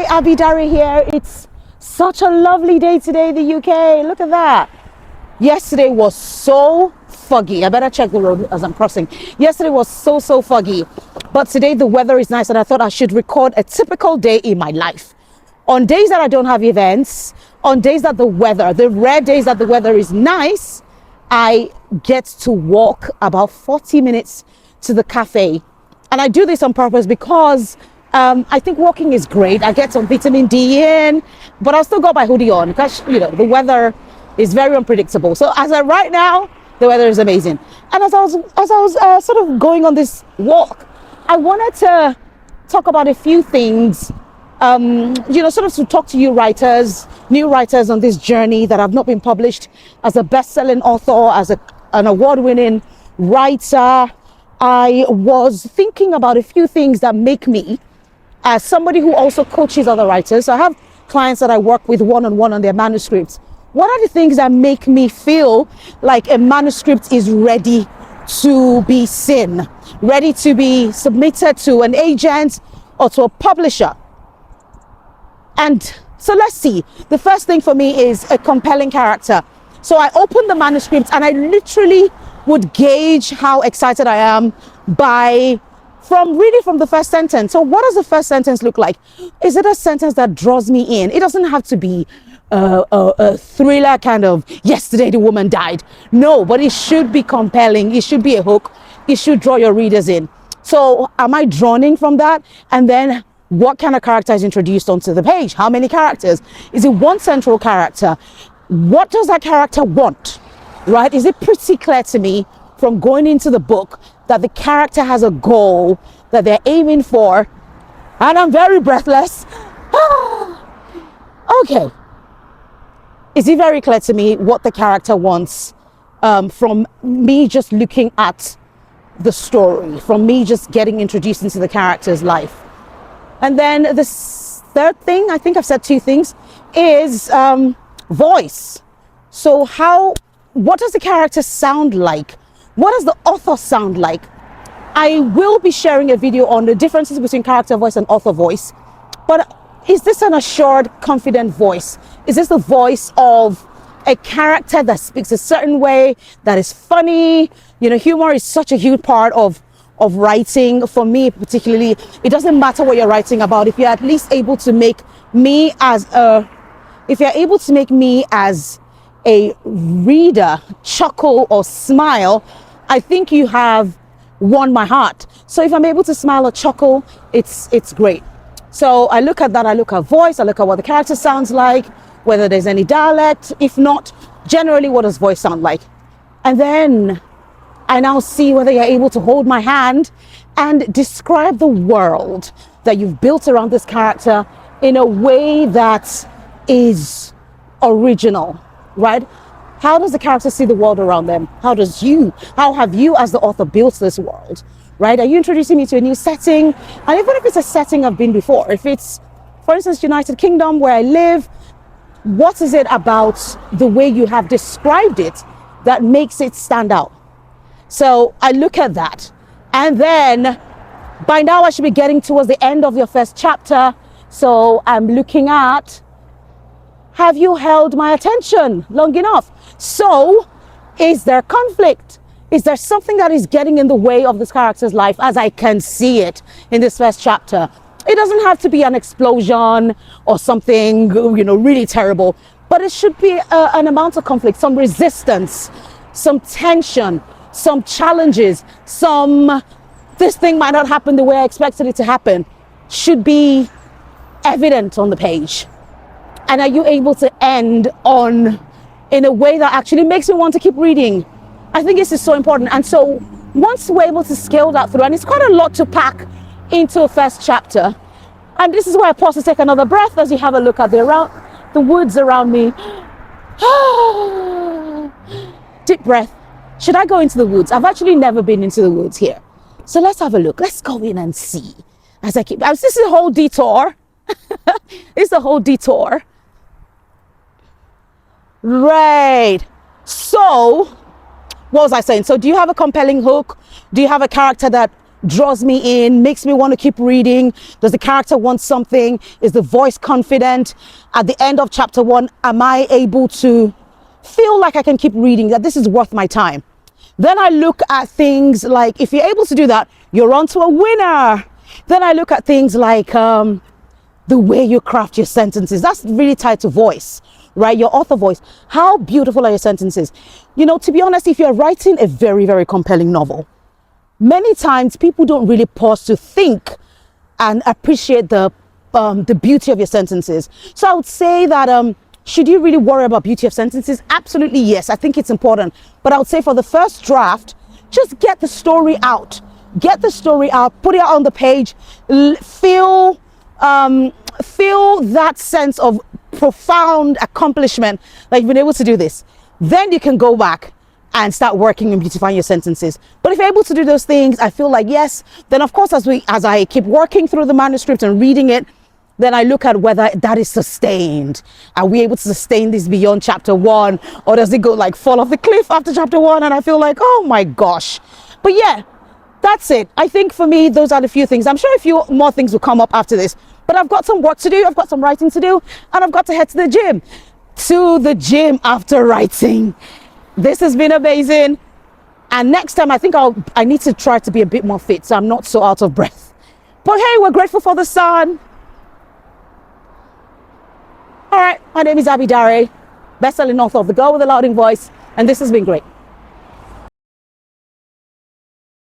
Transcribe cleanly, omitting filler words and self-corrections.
Hi, Abidari here. It's such a lovely day today in the UK. Look at that. Yesterday was so foggy. I better check the road as I'm crossing. Yesterday was so foggy. But today the weather is nice and I thought I should record a typical day in my life. On days that I don't have events, on days that the rare days that the weather is nice, I get to walk about 40 minutes to the cafe. And I do this on purpose because I think walking is great. I get some vitamin D in, but I'll still got my hoodie on because, the weather is very unpredictable. So as of right now, the weather is amazing. And as I was sort of going on this walk, I wanted to talk about a few things, sort of to talk to you writers, new writers on this journey that have not been published as a best-selling author, as an award-winning writer. I was thinking about a few things that make me, as somebody who also coaches other writers, I have clients that I work with one-on-one on their manuscripts. What are the things that make me feel like a manuscript is ready to be seen, ready to be submitted to an agent or to a publisher? And so let's see. The first thing for me is a compelling character. So I open the manuscript and I literally would gauge how excited I am from the first sentence. So what does the first sentence look like? Is it a sentence that draws me in? It doesn't have to be a thriller kind of, yesterday the woman died. No, but it should be compelling. It should be a hook. It should draw your readers in. So am I drawn in from that? And then what kind of character is introduced onto the page? How many characters? Is it one central character? What does that character want? Right? Is it pretty clear to me from going into the book that the character has a goal that they're aiming for? And I'm very breathless. Okay. Is it very clear to me what the character wants from me just looking at the story, from me just getting introduced into the character's life? And then the third thing, I think I've said two things, is voice. So what does the character sound like? What does the author sound like? I will be sharing a video on the differences between character voice and author voice. But is this an assured, confident voice? Is this the voice of a character that speaks a certain way, that is funny? Humor is such a huge part of writing. For me particularly, it doesn't matter what you're writing about. If you're at least able to make me as a reader chuckle or smile, I think you have won my heart. So if I'm able to smile or chuckle, it's great. So I look at that, I look at voice, I look at what the character sounds like, whether there's any dialect. If not, generally what does voice sound like? And then I now see whether you're able to hold my hand and describe the world that you've built around this character in a way that is original, right? How does the character see the world around them? How have you as the author built this world, right? Are you introducing me to a new setting? And even if it's a setting I've been before, if it's, for instance, United Kingdom where I live, what is it about the way you have described it that makes it stand out? So I look at that. And then by now I should be getting towards the end of your first chapter. So I'm looking at, have you held my attention long enough? So is there conflict? Is there something that is getting in the way of this character's life as I can see it in this first chapter? It doesn't have to be an explosion or something, really terrible, but it should be an amount of conflict, some resistance, some tension, some challenges, this thing might not happen the way I expected it to happen, should be evident on the page. And are you able to end in a way that actually makes me want to keep reading? I think this is so important. And so once we're able to scale that through, and it's quite a lot to pack into a first chapter, and this is where I pause to take another breath as you have a look at the woods around me. Deep breath. Should I go into the woods? I've actually never been into the woods here. So let's have a look. Let's go in and see. This is a whole detour. It's a whole detour. Right. So, what was I saying? So do you have a compelling hook? Do you have a character that draws me in, makes me want to keep reading? Does the character want something? Is the voice confident? At the end of chapter 1, am I able to feel like I can keep reading, that this is worth my time? Then I look at things like, if you're able to do that, you're on to a winner. Then I look at things like the way you craft your sentences. That's really tied to voice, right? Your author voice. How beautiful are your sentences? You know, to be honest, if you're writing a very, very compelling novel, many times people don't really pause to think and appreciate the beauty of your sentences. So I would say that should you really worry about beauty of sentences? Absolutely, yes. I think it's important. But I would say for the first draft, just get the story out. Get the story out, put it out on the page, feel that sense of profound accomplishment, like you've been able to do this. Then you can go back and start working and beautifying your sentences. But if you're able to do those things, I feel like yes. Then of course, as I keep working through the manuscript and reading it, then I look at whether that is sustained. Are we able to sustain this beyond chapter 1, or does it go like fall off the cliff after chapter 1 and I feel like, oh my gosh? But yeah, that's it. I think for me, those are the few things. I'm sure a few more things will come up after this, but I've got some work to do. I've got some writing to do, and I've got to head to the gym. To the gym after writing. This has been amazing. And next time, I think I need to try to be a bit more fit, so I'm not so out of breath. But hey, we're grateful for the sun. All right, my name is Abby Dare, best-selling author of The Girl with the Louding Voice, and this has been great.